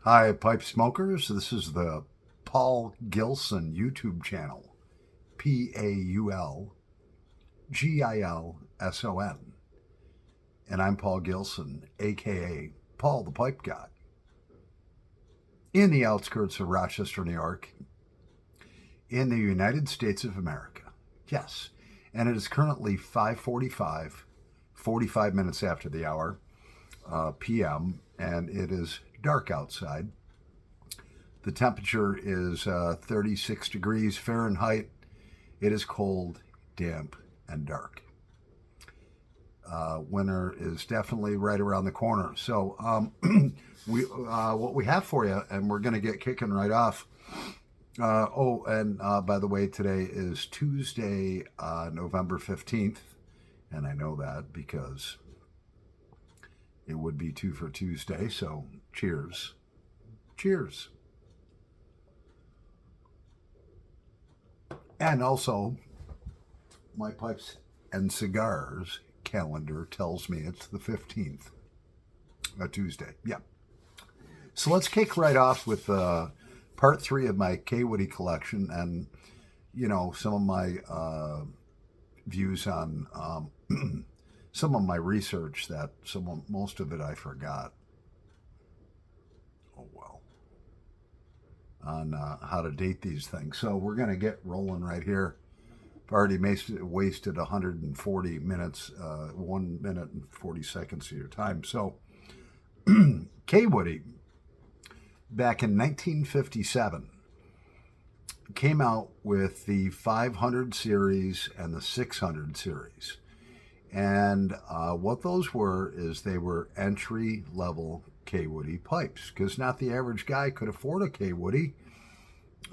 Hi, pipe smokers. This is the Paul Gilson YouTube channel. Paulgilson. And I'm Paul Gilson, aka Paul the Pipe God, in the outskirts of Rochester, New York, in the United States of America. Yes. And it is currently 5:45, 45 minutes after the hour, p.m., and it is dark outside. The temperature is 36 degrees Fahrenheit. It is cold, damp, and dark. Winter is definitely right around the corner. So what we have for you, and we're going to get kicking right off. By the way, today is Tuesday, November 15th. And I know that because it would be 2 for Tuesday. So cheers. Cheers. And also, my pipes and cigars calendar tells me it's the 15th, a Tuesday. Yeah. So let's kick right off with part 3 of my Kaywoodie collection, and some of my views on some of my research that most of it I forgot. Oh well. On how to date these things. So we're going to get rolling right here. I've already wasted 140 minutes, 1 minute and 40 seconds of your time. So Kaywoodie, back in 1957, came out with the 500 series and the 600 series. And what those were is they were entry-level Kaywoodie pipes, because not the average guy could afford a Kaywoodie.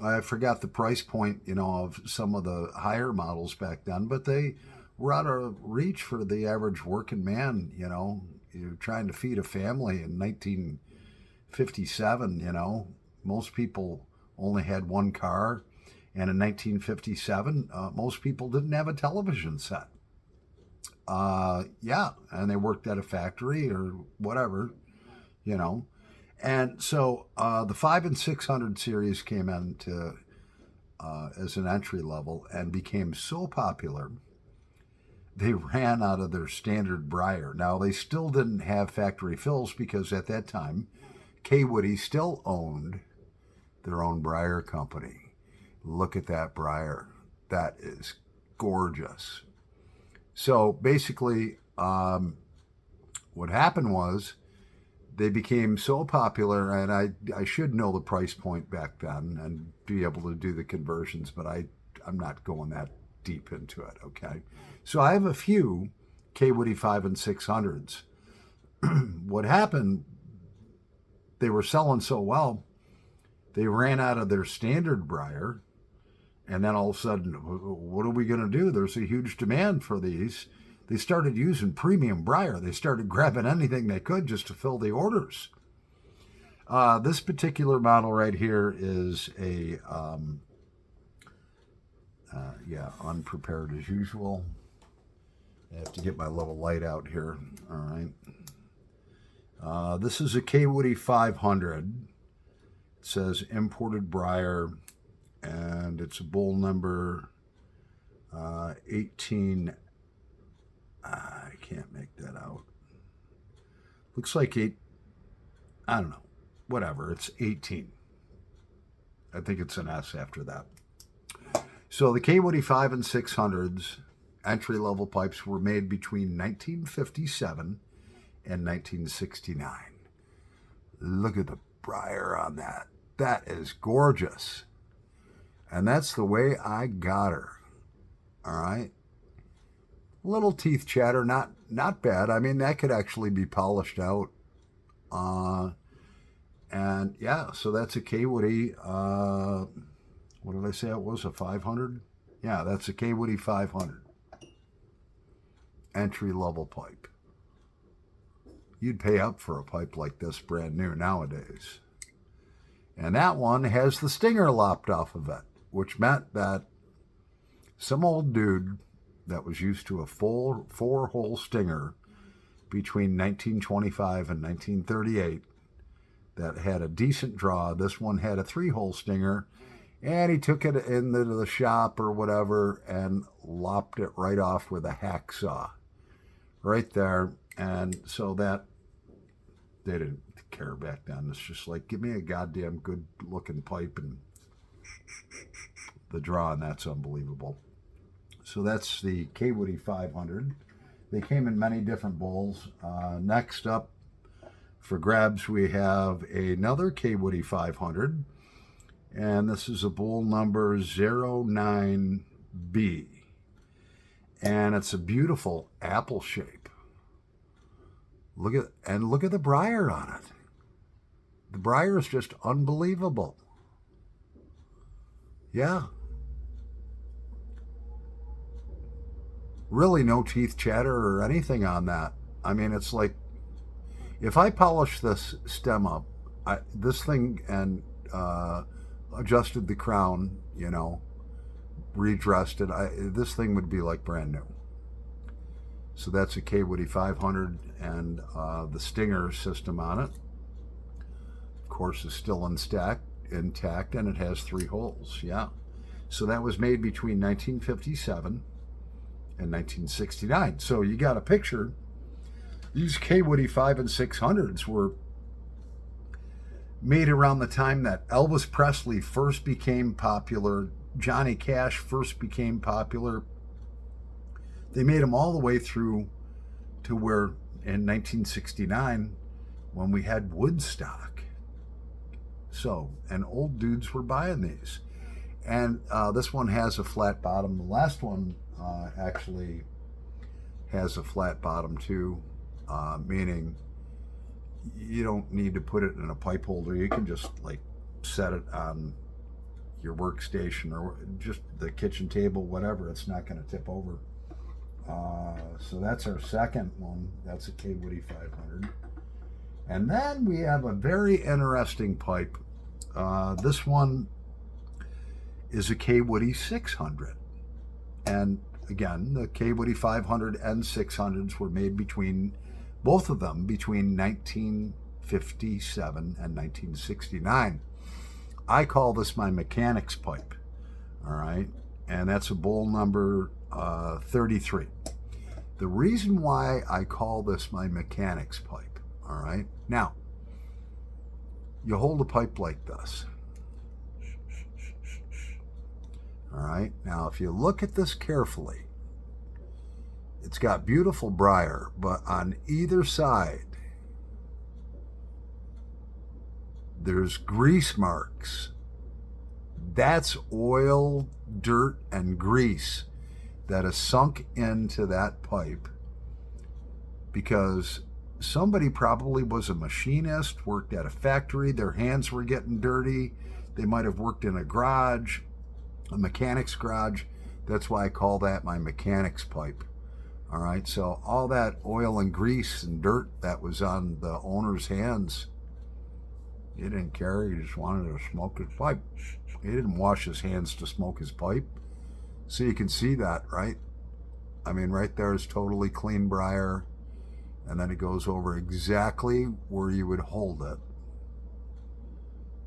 I forgot the price point, of some of the higher models back then, but they were out of reach for the average working man. You're trying to feed a family in 1957. Most people only had one car, and in 1957, most people didn't have a television set. And they worked at a factory or whatever. And so the 5 and 600 series came into as an entry level and became so popular, they ran out of their standard briar. Now, they still didn't have factory fills because at that time, Kaywoodie still owned their own briar company. Look at that briar. That is gorgeous. So basically, what happened was, they became so popular, and I should know the price point back then and be able to do the conversions, but I'm not going that deep into it, okay? So I have a few Kaywoodie 5 and 600s. What happened, they were selling so well, they ran out of their standard briar, and then all of a sudden, what are we going to do? There's a huge demand for these. They started using premium briar. They started grabbing anything they could just to fill the orders. This particular model right here is a, unprepared as usual. I have to get my little light out here. All right. This is a Kaywoodie 500. It says imported briar, and it's a bull number 18. I can't make that out. Looks like I don't know. Whatever. It's 18. I think it's an S after that. So the Kaywoodie 5 and 600s entry-level pipes were made between 1957 and 1969. Look at the briar on that. That is gorgeous. And that's the way I got her. All right. Little teeth chatter, not bad. I mean, that could actually be polished out. And yeah, so that's a Kaywoodie. What did I say it was? A 500? Yeah, that's a Kaywoodie 500. Entry-level pipe. You'd pay up for a pipe like this brand new nowadays. And that one has the stinger lopped off of it, which meant that some old dude that was used to a full 4-hole stinger between 1925 and 1938 that had a decent draw. This one had a 3-hole stinger, and he took it into the shop or whatever and lopped it right off with a hacksaw right there. And so that, they didn't care back then. It's just like, give me a goddamn good looking pipe, and the draw on that's unbelievable. So that's the Kaywoodie 500. They came in many different bowls. Next up for grabs, we have another Kaywoodie 500, and this is a bowl number 09B, and it's a beautiful apple shape. Look at the briar on it. The briar is just unbelievable. Yeah. Really no teeth chatter or anything on that. I mean, it's like, if I polish this stem up, this thing, and adjusted the crown, redressed it, this thing would be like brand new. So that's a Kaywoodie 500, and the stinger system on it, of course, is still intact, and it has 3 holes. Yeah. So that was made between 1957 and 1969. So you got a picture. These Kaywoodie 5 and 600s were made around the time that Elvis Presley first became popular, Johnny Cash first became popular. They made them all the way through to where in 1969, when we had Woodstock. So, and old dudes were buying these. And this one has a flat bottom. The last one actually has a flat bottom too, meaning you don't need to put it in a pipe holder. You can just like set it on your workstation or just the kitchen table, whatever. It's not going to tip over. So that's our second one. That's a Kaywoodie 500. And then we have a very interesting pipe. This one is a Kaywoodie 600. And again, the Kaywoodie 500 and 600s were made between, both of them, between 1957 and 1969. I call this my mechanics pipe. All right. And that's a bowl number 33. The reason why I call this my mechanics pipe, all right, now, you hold a pipe like this. All right, now if you look at this carefully, it's got beautiful briar, but on either side, there's grease marks. That's oil, dirt, and grease that is sunk into that pipe because somebody probably was a machinist, worked at a factory, their hands were getting dirty, they might have worked in a garage, a mechanic's garage. That's why I call that my mechanics pipe. All right, so all that oil and grease and dirt that was on the owner's hands, he didn't care, he just wanted to smoke his pipe. He didn't wash his hands to smoke his pipe. So you can see that, right? I mean, right there is totally clean briar. And then it goes over exactly where you would hold it.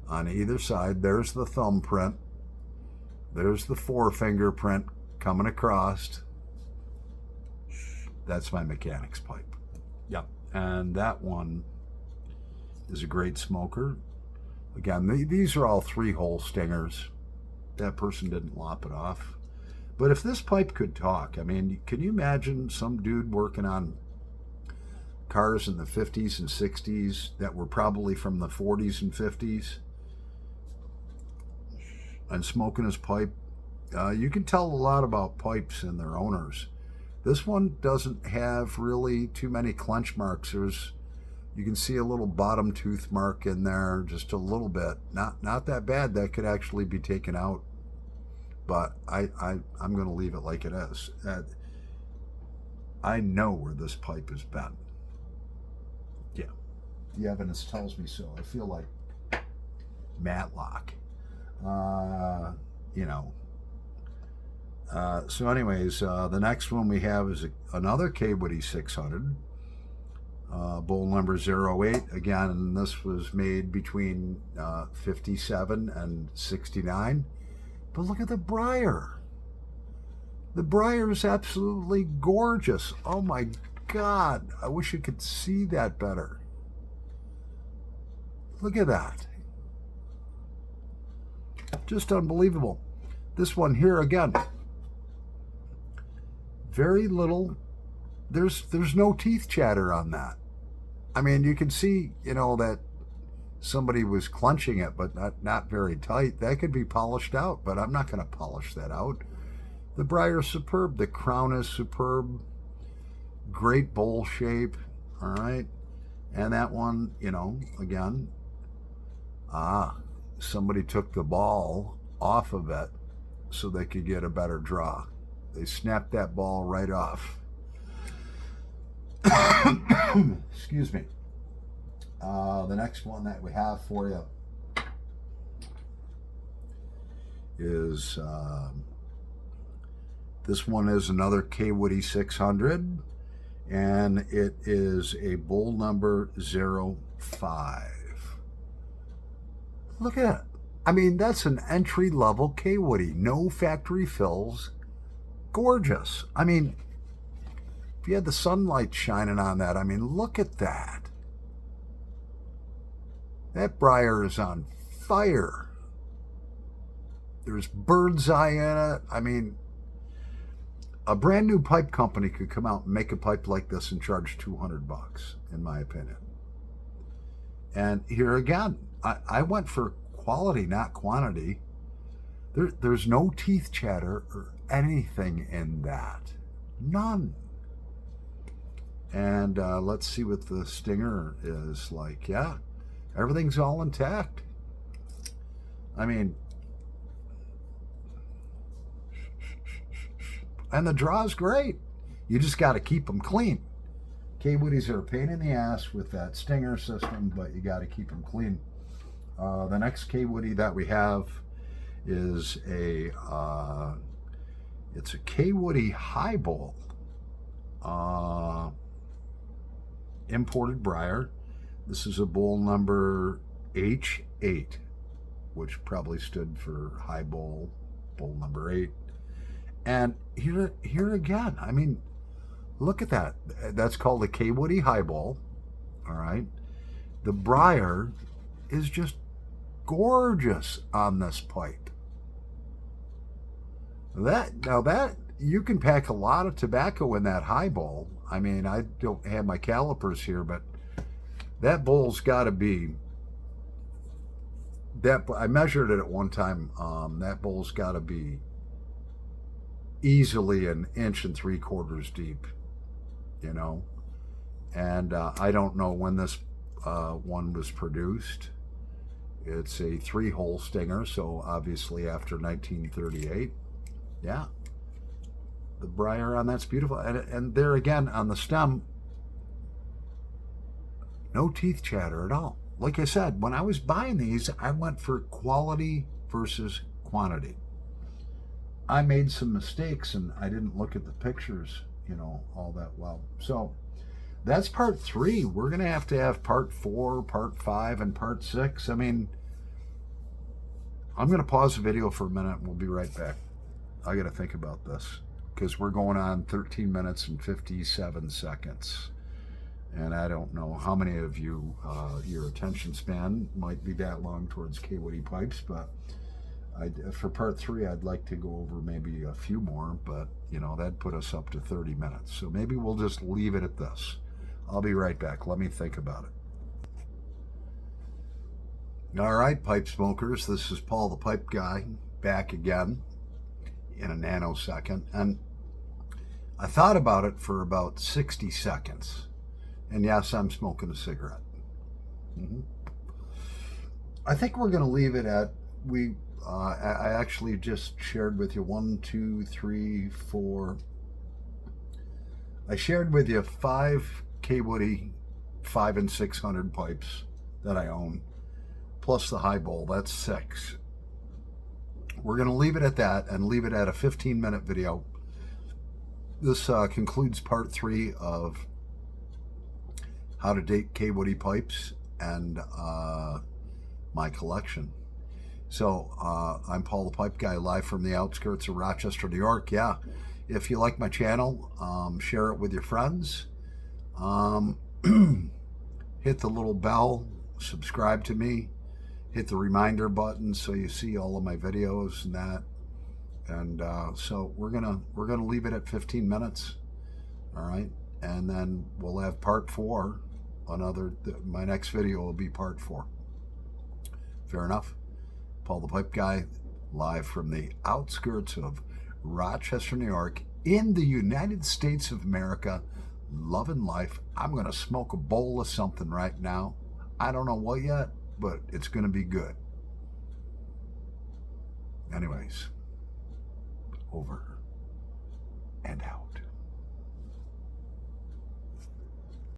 On either side, there's the thumbprint. There's the forefinger print coming across. That's my mechanics pipe. Yep. And that one is a great smoker. Again, these are all 3-hole stingers. That person didn't lop it off. But if this pipe could talk, I mean, can you imagine some dude working on cars in the 50s and 60s that were probably from the 40s and 50s and smoking his pipe? You can tell a lot about pipes and their owners. This one doesn't have really too many clench marks. You can see a little bottom tooth mark in there, just a little bit. Not that bad. That could actually be taken out. But I'm going to leave it like it is. I know where this pipe has been. Yeah. The evidence tells me so. I feel like Matlock. So anyways, the next one we have is another Kaywoodie 600. Bowl number 08. Again, this was made between 57 and 69. But look at the briar. The briar is absolutely gorgeous. Oh my God. I wish you could see that better. Look at that. Just unbelievable. This one here again. Very little. There's no teeth chatter on that. I mean, you can see, that somebody was clenching it, but not very tight. That could be polished out, but I'm not going to polish that out. The briar is superb. The crown is superb. Great bowl shape. All right. And that one, again, somebody took the ball off of it so they could get a better draw. They snapped that ball right off. Excuse me. The next one that we have for you is this one is another Kaywoodie 600, and it is a bowl number 05. Look at it. I mean, that's an entry-level Kaywoodie. No factory fills. Gorgeous. I mean, if you had the sunlight shining on that, I mean, look at that. That briar is on fire. There's bird's eye in it. I mean, a brand new pipe company could come out and make a pipe like this and charge $200, in my opinion. And here again, I went for quality, not quantity. There's no teeth chatter or anything in that. None. And let's see what the stinger is like. Yeah, everything's all intact. I mean, and the draw's great. You just got to keep them clean. Kaywoodies are a pain in the ass with that stinger system, but you got to keep them clean. The next Kaywoodie that we have is it's a Kaywoodie high bowl. Imported briar. This is a bowl number H8, which probably stood for high bowl, bowl number 8. And here again, I mean, look at that. That's called a Kaywoodie high bowl. All right. The briar is just gorgeous on this pipe. That you can pack a lot of tobacco in that high bowl. I mean, I don't have my calipers here, but that bowl's got to be that. I measured it at one time. That bowl's got to be easily 1 3/4 inches deep, and I don't know when this one was produced. It's a 3-hole stinger, so obviously after 1938. Yeah, the briar on that's beautiful, and there again on the stem, no teeth chatter at all. Like I said, when I was buying these, I went for quality versus quantity. I made some mistakes and I didn't look at the pictures, all that well. So that's part 3. We're going to have part 4, part 5, and part 6. I mean, I'm going to pause the video for a minute and we'll be right back. I got to think about this because we're going on 13 minutes and 57 seconds. And I don't know how many of you, your attention span might be that long towards Kaywoodie pipes, but for part 3, I'd like to go over maybe a few more, but that'd put us up to 30 minutes. So maybe we'll just leave it at this. I'll be right back. Let me think about it. All right, pipe smokers, this is Paul the Pipe Guy back again in a nanosecond. And I thought about it for about 60 seconds. And yes, I'm smoking a cigarette. I think we're going to leave it at, I actually just shared with you 1, 2, 3, 4. I shared with you 5 Kaywoodie 5 and 600 pipes that I own, plus the high bowl. That's 6. We're going to leave it at that and leave it at a 15-minute video. This concludes part 3 of how to date Kaywoodie pipes, and my collection. So I'm Paul the Pipe Guy, live from the outskirts of Rochester, New York. Yeah, if you like my channel, share it with your friends. Hit the little bell, subscribe to me, hit the reminder button so you see all of my videos and that. And so we're gonna leave it at 15 minutes, all right? And then we'll have part 4. My next video will be part 4. Fair enough. Paul the Pipe Guy, live from the outskirts of Rochester, New York, in the United States of America, loving life. I'm going to smoke a bowl of something right now. I don't know what yet, but it's going to be good. Anyways, over and out.